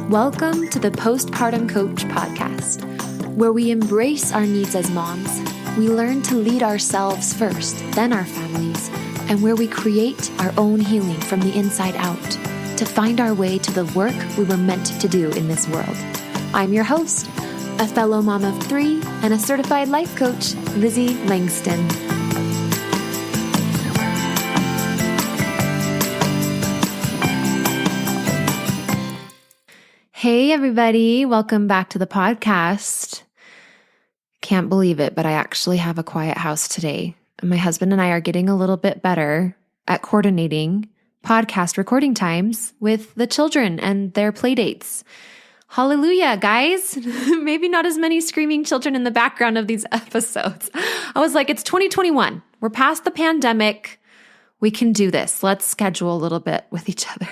Welcome to the Postpartum Coach podcast, where we embrace our needs as moms, we learn to lead ourselves first, then our families, and where we create our own healing from the inside out to find our way to the work we were meant to do in this world. I'm your host, a fellow mom of 3 and a certified life coach, Lizzie Langston. Hey everybody, welcome back to the podcast. Can't believe it, but I actually have a quiet house today. My husband and I are getting a little bit better at coordinating podcast recording times with the children and their play dates. Hallelujah, guys. Maybe not as many screaming children in the background of these episodes. I was like, it's 2021. We're past the pandemic. We can do this. Let's schedule a little bit with each other.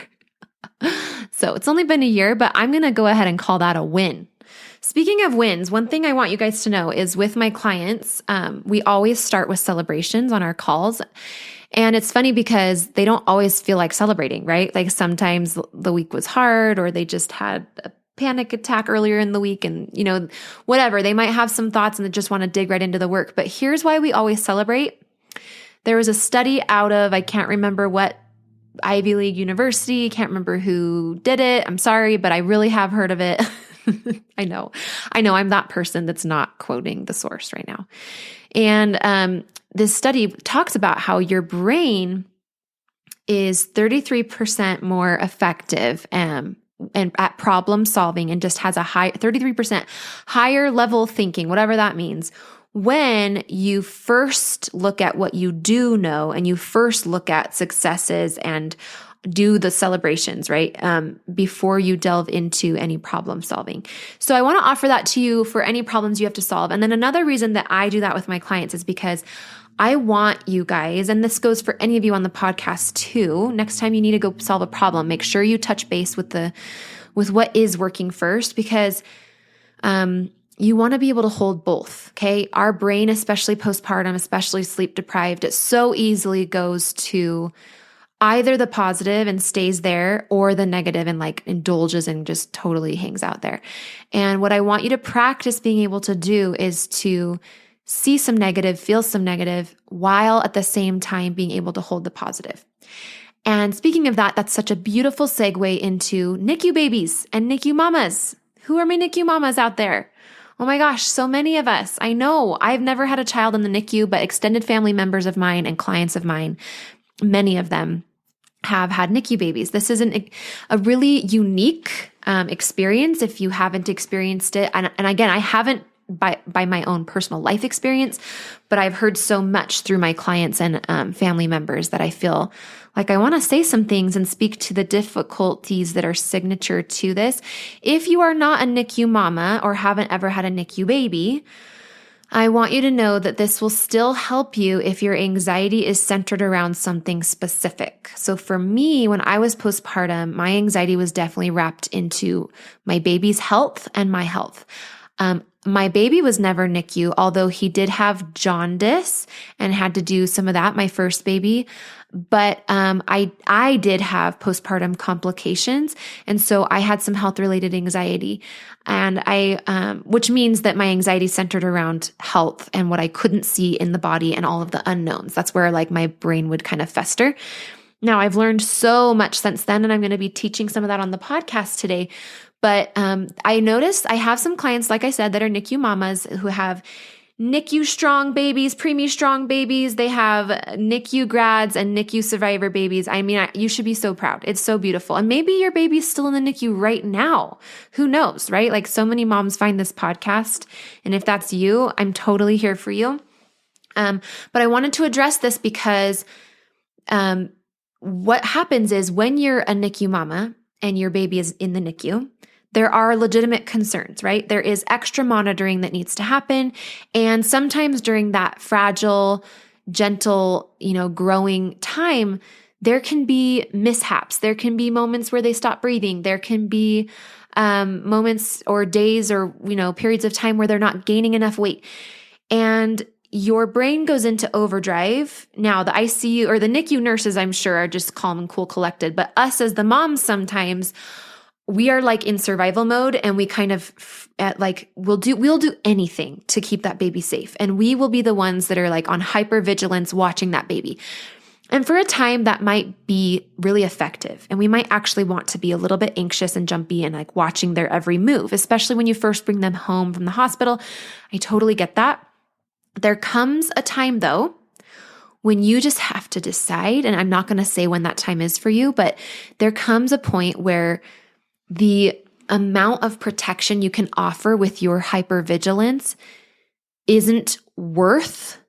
So it's only been a year, but I'm going to go ahead and call that a win. Speaking of wins, one thing I want you guys to know is with my clients, we always start with celebrations on our calls. And it's funny because they don't always feel like celebrating, right? Like sometimes the week was hard or they just had a panic attack earlier in the week and, whatever. They might have some thoughts and they just want to dig right into the work. But here's why we always celebrate. There was a study out of, I can't remember what Ivy League University. Can't remember who did it. I'm sorry, but I really have heard of it. I know. I'm that person that's not quoting the source right now. And this study talks about how your brain is 33% more effective and at problem solving and just has a 33% higher level thinking, whatever that means, when you first look at what you do know and you first look at successes and do the celebrations, right? Before you delve into any problem solving. So I want to offer that to you for any problems you have to solve. And then another reason that I do that with my clients is because I want you guys, and this goes for any of you on the podcast too, next time you need to go solve a problem, make sure you touch base with what is working first, because you want to be able to hold both, okay? Our brain, especially postpartum, especially sleep deprived, it so easily goes to either the positive and stays there or the negative and like indulges and just totally hangs out there. And what I want you to practice being able to do is to see some negative, feel some negative, while at the same time being able to hold the positive. And speaking of that, that's such a beautiful segue into NICU babies and NICU mamas. Who are my NICU mamas out there? Oh my gosh, so many of us. I know I've never had a child in the NICU, but extended family members of mine and clients of mine, many of them have had NICU babies. This is a really unique experience if you haven't experienced it. And again, I haven't by my own personal life experience, but I've heard so much through my clients and family members that I feel like I want to say some things and speak to the difficulties that are signature to this. If you are not a NICU mama or haven't ever had a NICU baby, I want you to know that this will still help you if your anxiety is centered around something specific. So for me, when I was postpartum, my anxiety was definitely wrapped into my baby's health and my health. My baby was never NICU, although he did have jaundice and had to do some of that, my first baby. But I did have postpartum complications. And so I had some health-related anxiety. And which means that my anxiety centered around health and what I couldn't see in the body and all of the unknowns. That's where like my brain would kind of fester. Now I've learned so much since then, and I'm going to be teaching some of that on the podcast today. But I noticed I have some clients, like I said, that are NICU mamas who have NICU strong babies, preemie strong babies. They have NICU grads and NICU survivor babies. I mean, you should be so proud. It's so beautiful. And maybe your baby's still in the NICU right now. Who knows, right? Like so many moms find this podcast. And if that's you, I'm totally here for you. But I wanted to address this because what happens is when you're a NICU mama and your baby is in the NICU, there are legitimate concerns, right? There is extra monitoring that needs to happen. And sometimes during that fragile, gentle, growing time, there can be mishaps. There can be moments where they stop breathing. There can be moments or days or, periods of time where they're not gaining enough weight. And your brain goes into overdrive. Now, the ICU or the NICU nurses, I'm sure, are just calm and cool, collected. But us as the moms sometimes we are like in survival mode, and we kind of we'll do anything to keep that baby safe. And we will be the ones that are like on hypervigilance watching that baby. And for a time that might be really effective. And we might actually want to be a little bit anxious and jumpy and like watching their every move, especially when you first bring them home from the hospital. I totally get that. There comes a time though, when you just have to decide, and I'm not going to say when that time is for you, but there comes a point where the amount of protection you can offer with your hypervigilance isn't worth,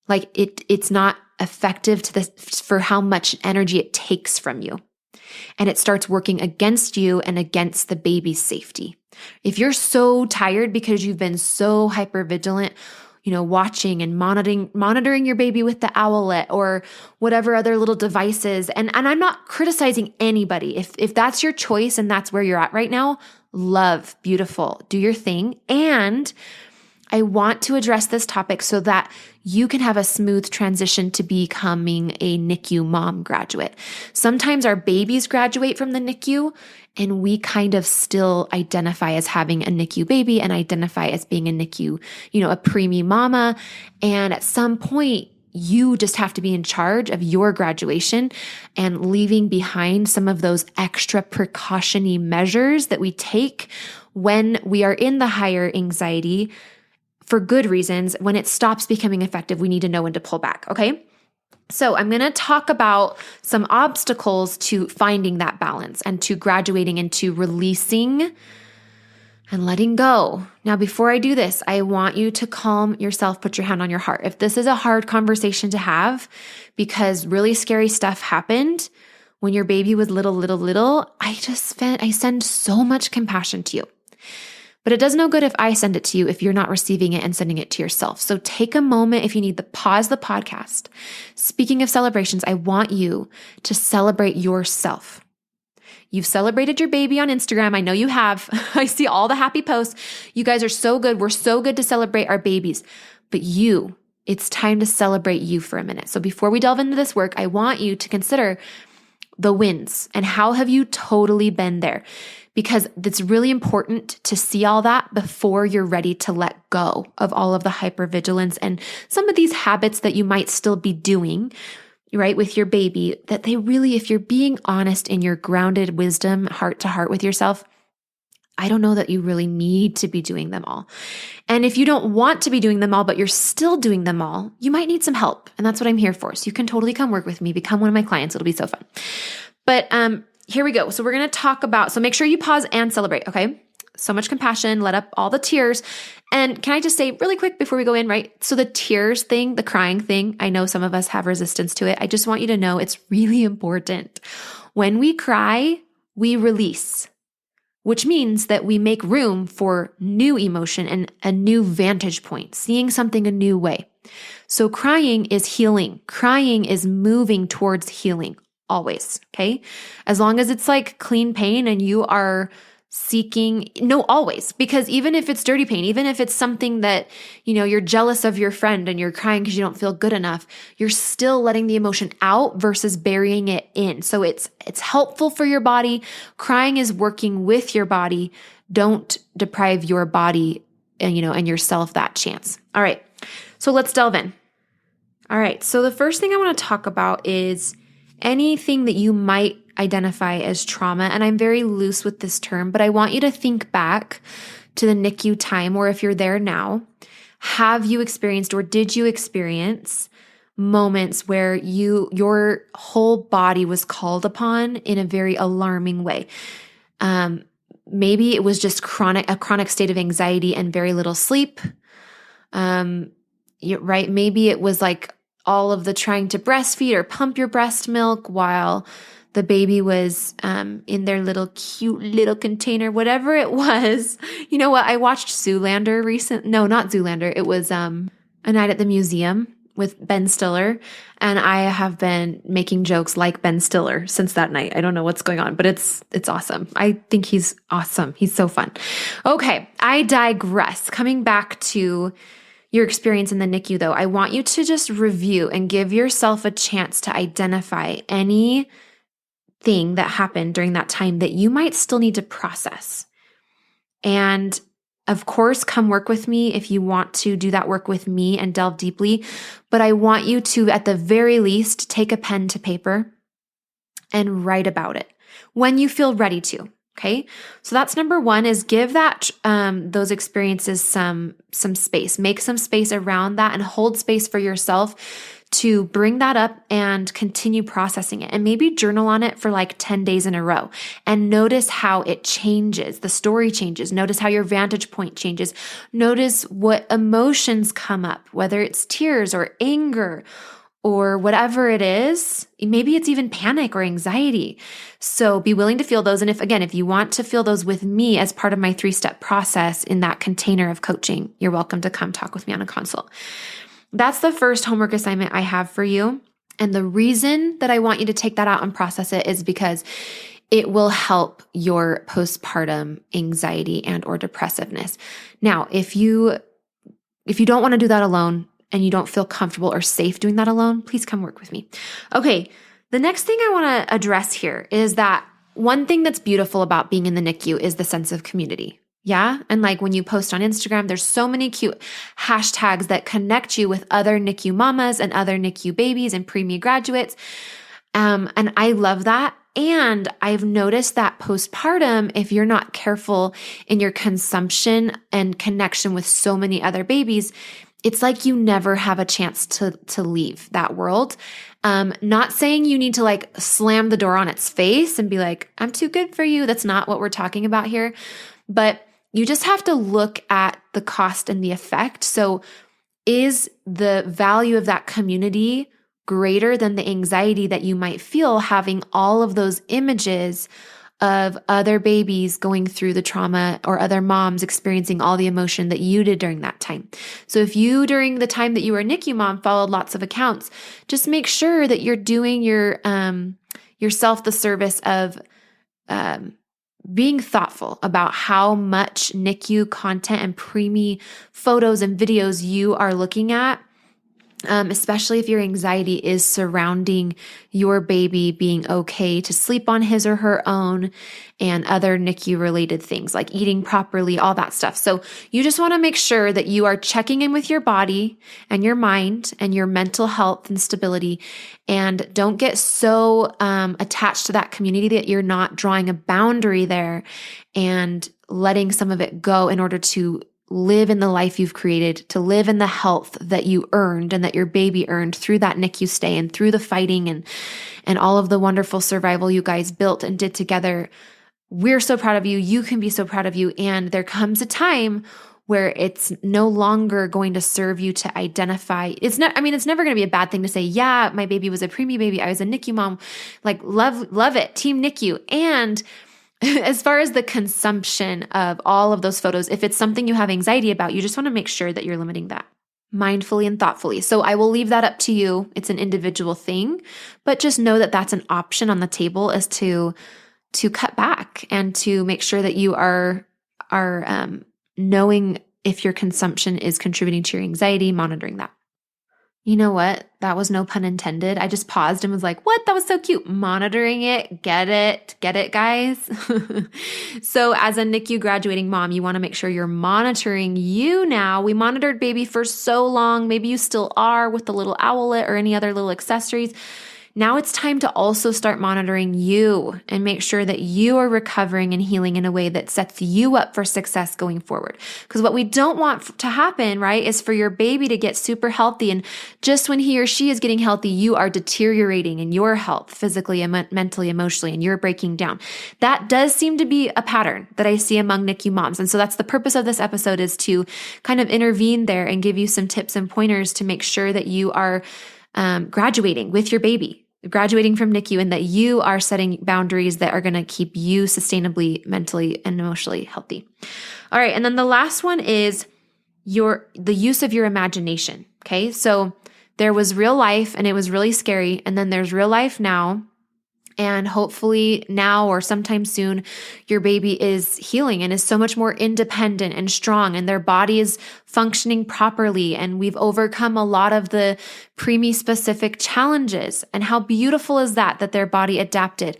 like it's not effective for how much energy it takes from you. And it starts working against you and against the baby's safety. If you're so tired because you've been so hypervigilant, watching and monitoring your baby with the owlet or whatever other little devices. And I'm not criticizing anybody. If that's your choice and that's where you're at right now, love, beautiful, do your thing. And I want to address this topic so that you can have a smooth transition to becoming a NICU mom graduate. Sometimes our babies graduate from the NICU and we kind of still identify as having a NICU baby and identify as being a NICU, a preemie mama. And at some point, you just have to be in charge of your graduation and leaving behind some of those extra precautionary measures that we take when we are in the higher anxiety for good reasons. When it stops becoming effective, we need to know when to pull back, okay? So I'm going to talk about some obstacles to finding that balance and to graduating into releasing and letting go. Now, before I do this, I want you to calm yourself, put your hand on your heart. If this is a hard conversation to have because really scary stuff happened when your baby was little, I send so much compassion to you. But it does no good if I send it to you if you're not receiving it and sending it to yourself. So take a moment if you need to pause the podcast. Speaking of celebrations, I want you to celebrate yourself. You've celebrated your baby on Instagram. I know you have. I see all the happy posts. You guys are so good. We're so good to celebrate our babies. But it's time to celebrate you for a minute. So before we delve into this work, I want you to consider the wins and how have you totally been there? Because it's really important to see all that before you're ready to let go of all of the hypervigilance and some of these habits that you might still be doing, right, with your baby, that they really, if you're being honest in your grounded wisdom, heart to heart with yourself, I don't know that you really need to be doing them all. And if you don't want to be doing them all, but you're still doing them all, you might need some help. And that's what I'm here for. So you can totally come work with me, become one of my clients. It'll be so fun. But here we go. So we're going to talk about, so make sure you pause and celebrate, okay? So much compassion, let up all the tears. And can I just say really quick before we go in, right? So the tears thing, the crying thing, I know some of us have resistance to it. I just want you to know it's really important. When we cry, we release, which means that we make room for new emotion and a new vantage point, seeing something a new way. So crying is healing. Crying is moving towards healing. Always, okay? As long as it's like clean pain and you are always, because even if it's dirty pain, even if it's something that, you're jealous of your friend and you're crying because you don't feel good enough, you're still letting the emotion out versus burying it in. So it's helpful for your body. Crying is working with your body. Don't deprive your body and yourself that chance. All right. So let's delve in. All right. So the first thing I want to talk about is anything that you might identify as trauma. And I'm very loose with this term, but I want you to think back to the NICU time, or if you're there now, have you experienced or did you experience moments where your whole body was called upon in a very alarming way? Maybe it was just a chronic state of anxiety and very little sleep. Right? Maybe it was like all of the trying to breastfeed or pump your breast milk while the baby was in their little cute little container, whatever it was. You know what? I watched Zoolander No, not Zoolander. It was A Night at the Museum with Ben Stiller. And I have been making jokes like Ben Stiller since that night. I don't know what's going on, but it's awesome. I think he's awesome. He's so fun. Okay, I digress. Coming back to your experience in the NICU, though, I want you to just review and give yourself a chance to identify any thing that happened during that time that you might still need to process. And of course, come work with me if you want to do that work with me and delve deeply. But I want you to, at the very least, take a pen to paper and write about it when you feel ready to. Okay. So that's number one, is give that, those experiences some space, make some space around that and hold space for yourself to bring that up and continue processing it. And maybe journal on it for like 10 days in a row and notice how it changes. The story changes. Notice how your vantage point changes. Notice what emotions come up, whether it's tears or anger or whatever it is. Maybe it's even panic or anxiety. So be willing to feel those. And if you want to feel those with me as part of my 3-step process in that container of coaching, you're welcome to come talk with me on a consult. That's the first homework assignment I have for you. And the reason that I want you to take that out and process it is because it will help your postpartum anxiety and or depressiveness. Now, if you don't want to do that alone and you don't feel comfortable or safe doing that alone, please come work with me. Okay, the next thing I want to address here is that one thing that's beautiful about being in the NICU is the sense of community. Yeah. And like when you post on Instagram, there's so many cute hashtags that connect you with other NICU mamas and other NICU babies and preemie graduates. And I love that. And I've noticed that postpartum, if you're not careful in your consumption and connection with so many other babies, it's like you never have a chance to leave that world. Not saying you need to like slam the door on its face and be like, I'm too good for you. That's not what we're talking about here. But you just have to look at the cost and the effect. So is the value of that community greater than the anxiety that you might feel having all of those images of other babies going through the trauma or other moms experiencing all the emotion that you did during that time? So if you, during the time that you were a NICU mom, followed lots of accounts, just make sure that you're doing yourself the service of being thoughtful about how much NICU content and preemie photos and videos you are looking at, especially if your anxiety is surrounding your baby being okay to sleep on his or her own and other NICU related things like eating properly, all that stuff. So you just want to make sure that you are checking in with your body and your mind and your mental health and stability, and don't get so attached to that community that you're not drawing a boundary there and letting some of it go in order to live in the life you've created, to live in the health that you earned and that your baby earned through that NICU stay and through the fighting and all of the wonderful survival you guys built and did together. We're so proud of you. You can be so proud of you. And there comes a time where it's no longer going to serve you to identify. It's never going to be a bad thing to say, yeah, my baby was a preemie baby. I was a NICU mom. Like love it. Team NICU. And as far as the consumption of all of those photos, if it's something you have anxiety about, you just want to make sure that you're limiting that mindfully and thoughtfully. So I will leave that up to you. It's an individual thing, but just know that that's an option on the table, as to cut back and to make sure that you are knowing if your consumption is contributing to your anxiety, monitoring that. You know what? That was no pun intended. I just paused and was like, what? That was so cute. Monitoring it. Get it, guys? So as a NICU graduating mom, you want to make sure you're monitoring you now. We monitored baby for so long. Maybe you still are with the little owlet or any other little accessories. Now it's time to also start monitoring you and make sure that you are recovering and healing in a way that sets you up for success going forward. Because what we don't want to happen, right, is for your baby to get super healthy, and just when he or she is getting healthy, you are deteriorating in your health physically and mentally, emotionally, and you're breaking down. That does seem to be a pattern that I see among NICU moms. And so that's the purpose of this episode, is to kind of intervene there and give you some tips and pointers to make sure that you are graduating with your baby, graduating from NICU, and that you are setting boundaries that are going to keep you sustainably, mentally, and emotionally healthy. All right. And then the last one is the use of your imagination. Okay. So there was real life and it was really scary. And then there's real life now. And hopefully now or sometime soon, your baby is healing and is so much more independent and strong, and their body is functioning properly. And we've overcome a lot of the preemie specific challenges. And how beautiful is that their body adapted?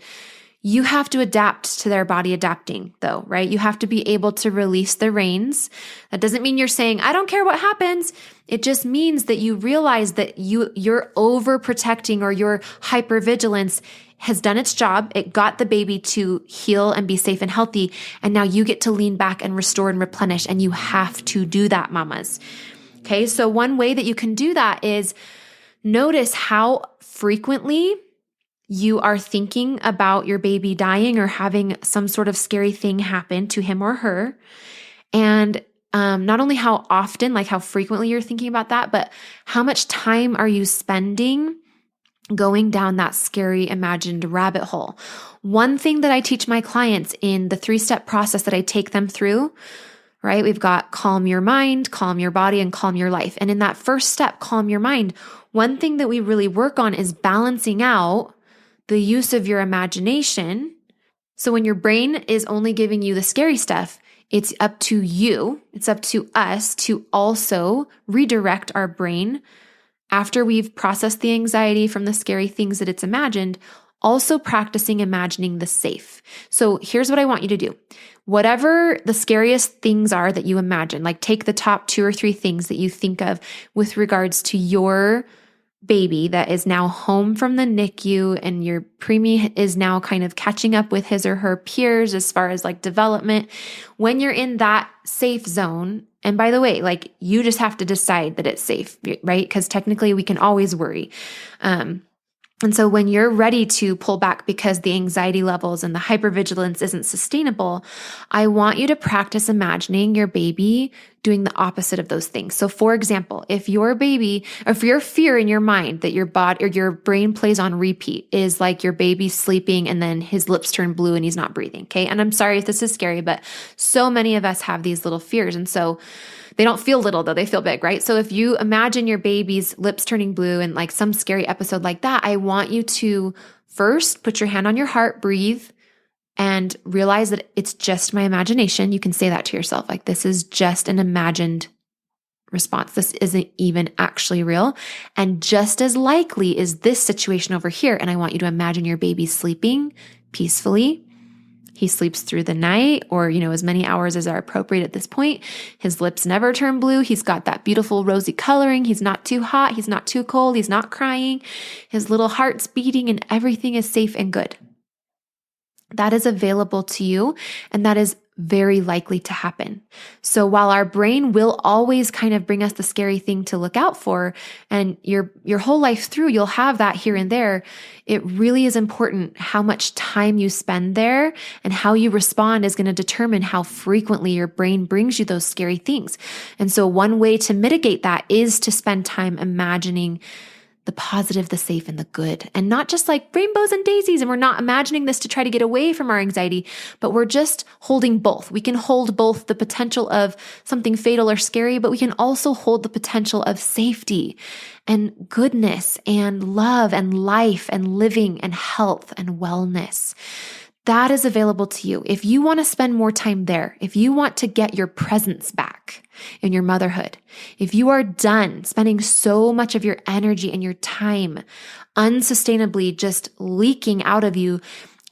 You have to adapt to their body adapting though, right? You have to be able to release the reins. That doesn't mean you're saying, I don't care what happens. It just means that you realize that your overprotecting or your hypervigilance has done its job. It got the baby to heal and be safe and healthy. And now you get to lean back and restore and replenish. And you have to do that, mamas. Okay. So one way that you can do that is notice how frequently you are thinking about your baby dying or having some sort of scary thing happen to him or her. And not only how often, like how frequently you're thinking about that, but how much time are you spending going down that scary imagined rabbit hole. One thing that I teach my clients in the 3-step process that I take them through, right? We've got calm your mind, calm your body, and calm your life. And in that first step, calm your mind, one thing that we really work on is balancing out the use of your imagination. So when your brain is only giving you the scary stuff, it's up to you, it's up to us to also redirect our brain after we've processed the anxiety from the scary things that it's imagined, also practicing imagining the safe. So here's what I want you to do. Whatever the scariest things are that you imagine, like take the top 2 or 3 things that you think of with regards to your baby that is now home from the NICU and your preemie is now kind of catching up with his or her peers as far as like development. When you're in that safe zone, and by the way, like you just have to decide that it's safe, right? Because technically we can always worry. And so when you're ready to pull back because the anxiety levels and the hypervigilance isn't sustainable, I want you to practice imagining your baby doing the opposite of those things. So for example, if your baby, or if your fear in your mind that your body or your brain plays on repeat is like your baby's sleeping and then his lips turn blue and he's not breathing, okay? And I'm sorry if this is scary, but so many of us have these little fears. And so they don't feel little though, they feel big, right? So if you imagine your baby's lips turning blue and like some scary episode like that, I want you to first put your hand on your heart, breathe, and realize that it's just my imagination. You can say that to yourself, like this is just an imagined response. This isn't even actually real. And just as likely is this situation over here. And I want you to imagine your baby sleeping peacefully. He sleeps through the night or, as many hours as are appropriate at this point. His lips never turn blue. He's got that beautiful rosy coloring. He's not too hot. He's not too cold. He's not crying. His little heart's beating and everything is safe and good. That is available to you, and that is very likely to happen. So while our brain will always kind of bring us the scary thing to look out for, and your whole life through, you'll have that here and there, it really is important how much time you spend there and how you respond is going to determine how frequently your brain brings you those scary things. And so one way to mitigate that is to spend time imagining the positive, the safe, and the good. And not just like rainbows and daisies. And we're not imagining this to try to get away from our anxiety, but we're just holding both. We can hold both the potential of something fatal or scary, but we can also hold the potential of safety and goodness and love and life and living and health and wellness. That is available to you. If you want to spend more time there, if you want to get your presence back in your motherhood, if you are done spending so much of your energy and your time unsustainably just leaking out of you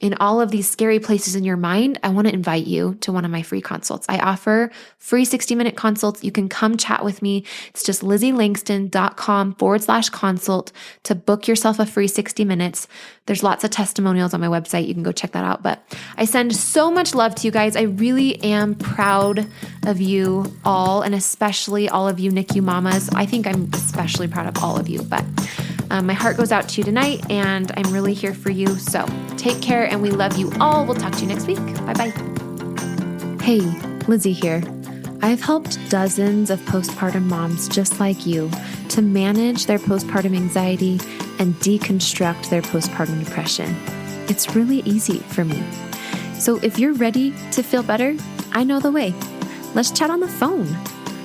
in all of these scary places in your mind, I want to invite you to one of my free consults. I offer free 60-minute consults. You can come chat with me. It's just LizzieLangston.com/consult to book yourself a free 60 minutes. There's lots of testimonials on my website. You can go check that out. But I send so much love to you guys. I really am proud of you all, and especially all of you NICU mamas. I think I'm especially proud of all of you, but my heart goes out to you tonight, and I'm really here for you. So take care, and we love you all. We'll talk to you next week. Bye-bye. Hey, Lizzie here. I've helped dozens of postpartum moms just like you to manage their postpartum anxiety and deconstruct their postpartum depression. It's really easy for me. So if you're ready to feel better, I know the way. Let's chat on the phone.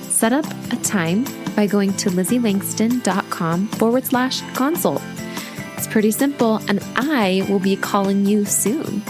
Set up a time by going to LizzieLangston.com/consult. It's pretty simple, and I will be calling you soon.